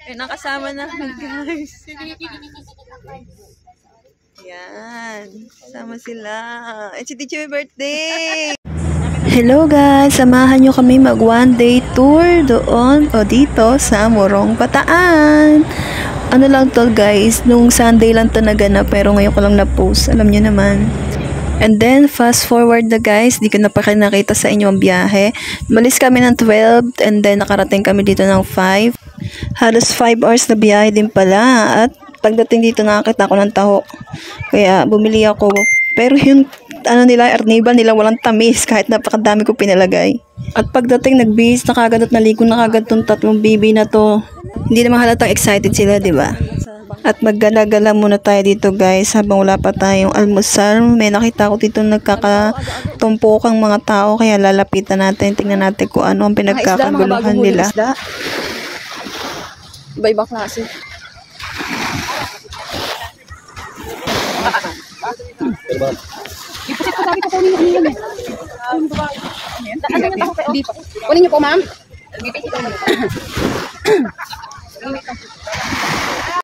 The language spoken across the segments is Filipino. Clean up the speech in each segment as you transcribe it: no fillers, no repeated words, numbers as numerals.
Ay, nakasama namin, guys. Yan. Sama sila. It's Teacher birthday! Hello guys! Samahan nyo kami mag one day tour doon o dito sa Morong Bataan. Ano lang to guys, nung Sunday lang to naganap pero ngayon ko lang na-post. Alam nyo naman. And then, fast forward na guys, di ko na pa nakita sa inyo ang biyahe. Malis kami ng 12 and then nakarating kami dito ng 5. Halos 5 hours na biyahe din pala. At pagdating dito nakakita ko ng taho. Kaya bumili ako. Pero yung arnibal nila walang tamis kahit napakadami ko pinalagay. At pagdating nagbihis na kagad at naligo na kagad tong tatlong baby na to. Hindi naman halatang excited sila, di ba? At maggala-gala muna tayo dito guys habang wala pa tayong almusal. May nakita ko dito nagkakatumpukang mga tao kaya lalapitan natin. Tingnan natin kung ano ang pinagkakaguluhan nila. Iba-ibang klase. Ipusit ko sabi ko kunin yung ulan. Kunin niyo po ma'am.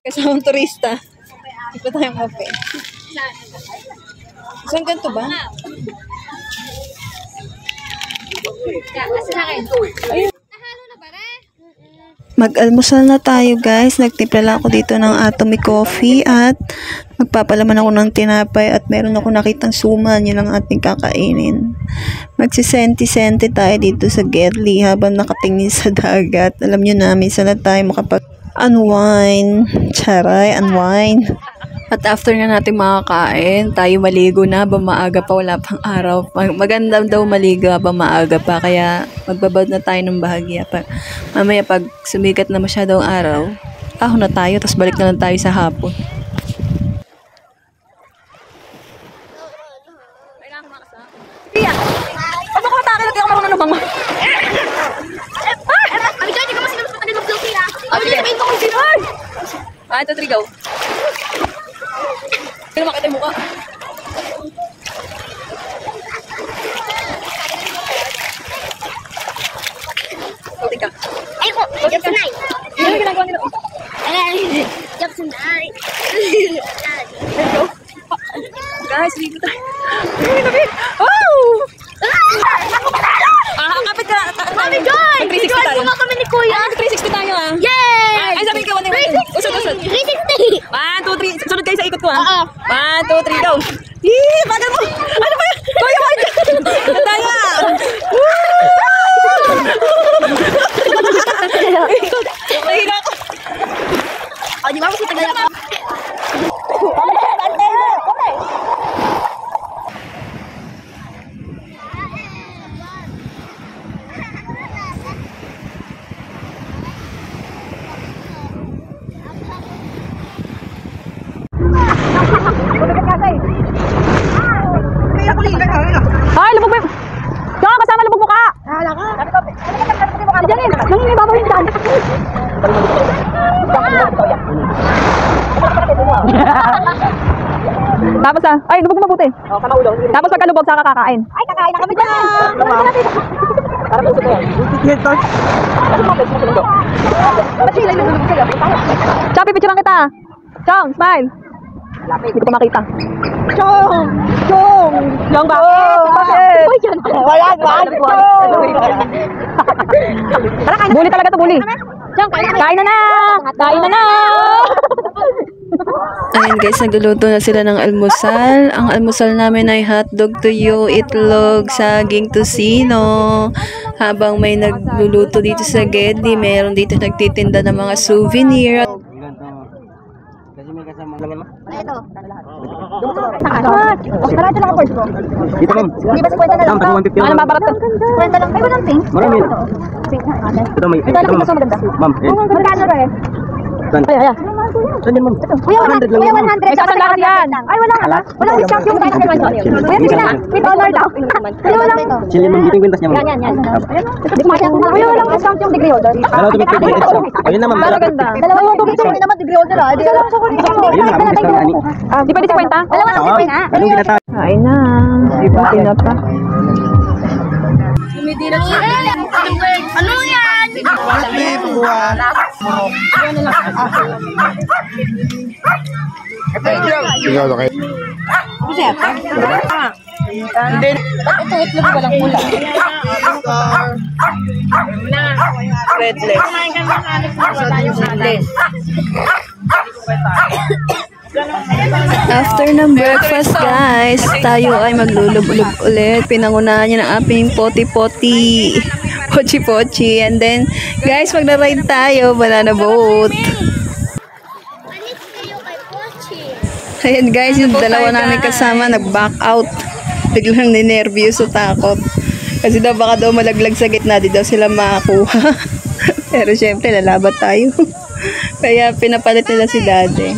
Kasamang turista. Ito tayong kape. Isang ganito ba? Ayun. Mag-almusal na tayo guys. Nagtimpla lang ako dito ng Atomic Coffee at magpapalaman ako ng tinapay at meron ako nakitang suman. Yun ang ating kakainin. Magsisenti-senti tayo dito sa Gerli habang nakatingin sa dagat. Alam nyo na, minsan na tayo makapag-unwind. Charay, unwind. At after na natin makakain, tayo maligo na habang maaga pa, wala pang araw. Maganda daw maligo habang maaga pa, kaya magbabad na tayo ng bahagya. Mamaya pag sumikat na masyadong araw, ahon na tayo, tapos balik na lang tayo sa hapon. Pia! Pag ako matake, lagi ako marunong lumang. Abi dyan, hindi ka masinunod sa kanilong flow sila. Abi dyan, sabihin ko kung sino. 1, 2, 3, go. Kaya makita yung mukha. Sautin ka. Ay ko! Jump tonight! Ano yung ginagawa nila? Jump tonight! Let's go. Guys, dito tayo. Oh! Kapit ka. Mami Joy! 360 tayo. Joy, kami ni Kuya! 360 tayo ah. Yay! Ay, sabi ka, 360! 360! 1, 2, 3. Sunod kayo sa ikot ko ah. Oo. 1, 2, 3, go. Yee! Bagal mo! Ano ba yan? Kuya, wag! Taya! Mahina ako. O, di ba kasi tagal ako? Ay, lubog mo. Diyan, kasama lubog mo ka. Hala ka. Diyan, nangingin yung babawin dyan. Tapos ay, lubog mo mabuti. Tapos pagkalubog, saka kakain. Ay, kakain na kami dyan! Chappy, picturean kita. Chong, smile. Hindi ko makita. Chong! Chong! Chong, bakit? Wala, Bully talaga to, bully. Kain na na! Kain na na! Ayan guys, nagluluto na sila ng almusal. Ang almusal namin ay hotdog tuyo, itlog, saging tosino. Habang may nagluluto dito sa Gedli, meron dito nagtitinda ng mga souvenir. Kasi may kasama lang mo. Ito. Diretso lang ang purse ko. Dito ma'am. Di ba 50 na lang? Ma'am, 150 Ano mabarat ka? 50 lang. Ay, walang pink. Marami. Pink na. Ito may. Ito lang mas maganda. Ma'am, yan. Magkano rin? Saan? Ay. Saan yan ma'am? Kuya, 100 lang Kuya, yan, ma'am. 100. May kasandakan yan. Ay, walang walang discount yung tayo naman. Kuya, sige na. May dollar daw. Kuya, walang ito. Chili ma'am, dito yung kwintas niya ma'am. Yan. Di ko makita. Kuya, walang discount yung degree order. Dalawa to 50 extra. Ayun na ma'am. Pero ganda. Dalawa yung tubig ko naman degree order ah. Dalawa ko rin. Ayun na ma'am, discount ani. Di pwede 50? Dalawa lang Oo, pink ah. anong ginatawa? Kain na. Ibutin na pa. Ano yan? Happy buhay! Ikaw okay. Ito, itlog walang pula. Redless. After ng breakfast guys, tayo ay maglulub-lub ulit. Pinangunahan niya ng aming poti-poti. Pochi-pochi. And then, guys, magna-ride tayo. Banana boat. Ayan guys, yung dalawa namin kasama nag-back out. Biglang ninervyos o takot. Kasi daw baka daw malaglag sa gitna, di daw sila makakuha. Pero syempre, lalabat tayo. Kaya pinapalit nila si daddy.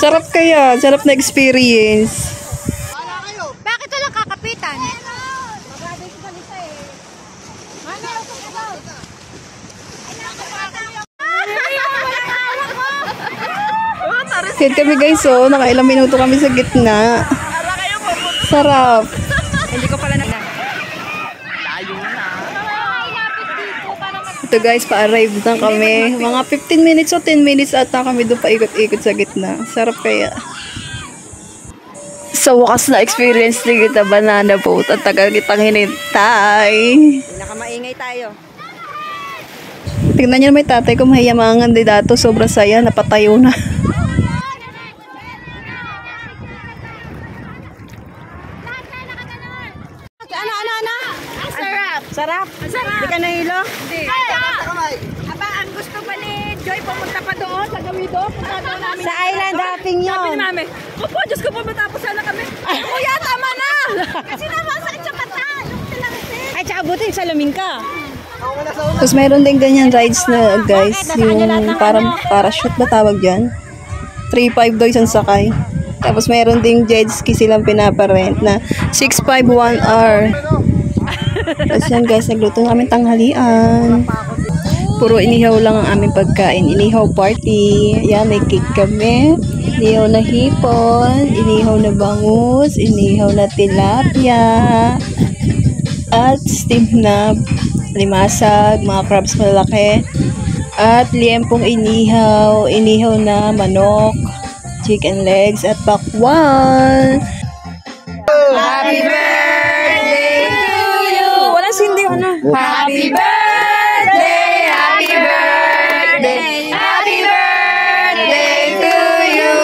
Sarap kaya, sarap na experience. Bakit walang kakapitan? Hit kami guys, oh. Nakailang minuto kami sa gitna. Sarap. Hindi ko pala na. Ito guys, pa-arrive na kami. Mga 15 minutes o 10 minutes ata kami doon paikot-ikot sa gitna. Sarap kaya. Sa wakas na experience din kita banana boat at tagal kitang hinintay. Nakamaingay tayo. Tignan niyo may tatay ko mahiyamangan din dato. Sobrang saya, napatayo na. Sarap. Hindi ka nahilo? Hindi. Aba, ang gusto pa ni Joy, pumunta pa doon sa Gawido. Punta doon namin. Sa island hopping Sabi yun. ni Mami, opo, Diyos ko po, matapos sana kami. Kuya, tama na! Kasi naman sa Chapata, yung pinangsin. Ay, tsaka buti yung salamin ka. Tapos mayroon din ganyan rides na guys. Yung parang parachute ba tawag dyan? 3.5 daw isang sakay. Tapos mayroon ding jet ski silang pinaparent na 6.5 1 hour. Tapos yan guys, nagluto namin tanghalian. Puro inihaw lang ang aming pagkain. Inihaw party. Yan, may cake kami. Inihaw na hipon. Inihaw na bangus. Inihaw na tilapia. At steamed na limasag, mga crabs malaki. At liempong inihaw. Inihaw na manok. Chicken legs at pakwan. Happy birthday to you! Wala sindi ano. Happy birthday! Happy birthday! Happy birthday to you!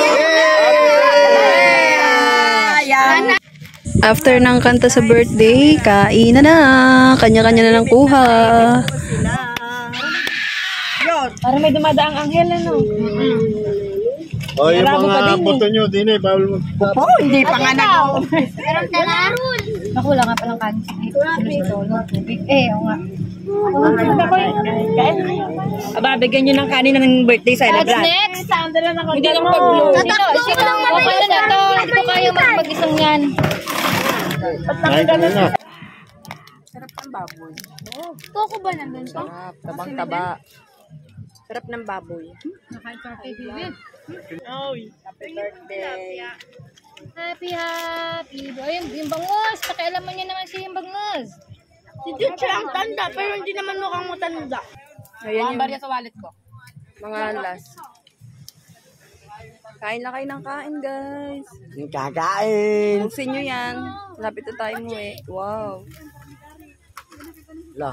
After ng kanta sa birthday, kain na. Kanya-kanya na lang kuha. Parang may dumadaang anghel, ano? O, yung mga buto nyo, din eh, bawal mo. Oo, hindi pa nga nag- Meron ka na? Naku, wala nga palang kanin. Tubig. Oo nga. Aba, bigyan nyo ng kanin ng birthday celebrant. Next! Hindi lang pag-blow. Sino lang naman na to? Hindi ko kaya mag-isang yan. Kain ka na. Toko ba nandun to? Tabang-taba. Sarap ng baboy. Happy Ayun, yung bangus. Pakialaman niya naman siya yung bangus. Si Jude siya ang tanda, pero hindi naman mukhang matanda. Ayan yung Barya sa wallet ko. mga last. Kain na kayo ng kain, guys. Yung kakain. Buksin nyo yan. Lapit na tayo mo eh. Wow. La.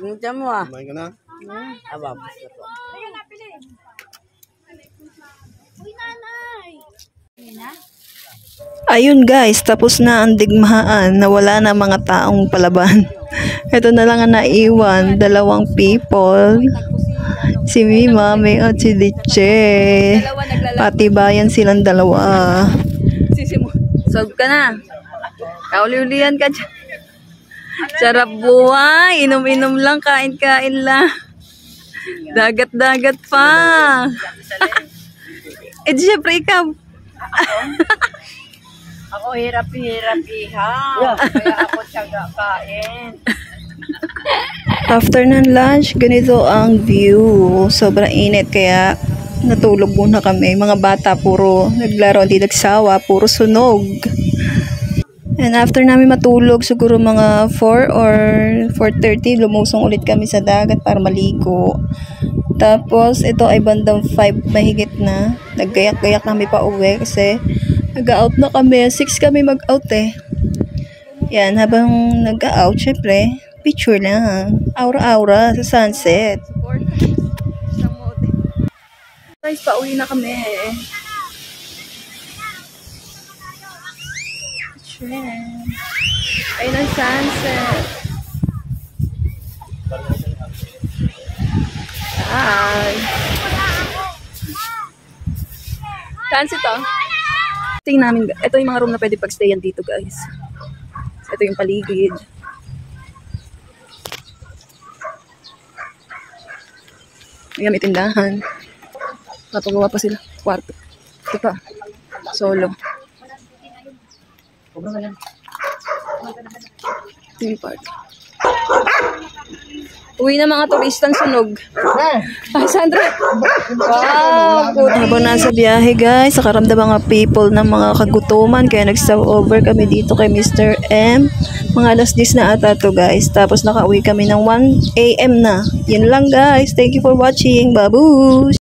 Yung tiyan mo ah. Kumain ka na? Aba, basta po. Ayun guys, tapos na ang digmaan. Nawala na mga taong palaban. Ito na lang ang naiwan. 2 people. Si Mami at si Diche. Pati bayan silang dalawa. Solve ka na. Kauli-ulian ka dyan. Sarap buhay. Inom-inom lang. Kain-kain lang. Dagat-dagat pa. Eh, syempre ikaw. Ako hirap-hirap ihaw. Kaya ako tiyaga kain. After ng lunch, ganito ang view. Sobrang init kaya natulog muna kami. Mga bata puro naglaro, hindi nagsawa, puro sunog. And after namin matulog, siguro mga 4 or 4:30, lumusong ulit kami sa dagat para maligo. Tapos, ito ay bandang 5 mahigit na. Naggayak-gayak kami pa uwi kasi nag-out na kami. 6 kami mag-out eh. Yan, habang nag-out, syempre, picture lang. Aura-aura sa sunset. Guys, pauwi na kami. Ayun ang sunset. Hi. Sunset to. Tingnan namin. Ito yung mga room na pwede pagstayan dito, guys. Ito yung paligid. Ayan, may tindahan. Papagawa pa sila. Kwarto. Ito pa. Solo. Ito park. Uwi na mga turistang sunog. Ay, Sandra. Wow. Habang nasa biyahe, guys, nakaramdam mga people ng mga kagutuman. Kaya nag-stop over kami dito kay Mr. M. Mga alas 10 na ata to, guys. Tapos nakauwi kami ng 1 AM na. Yan lang, guys. Thank you for watching. Babush!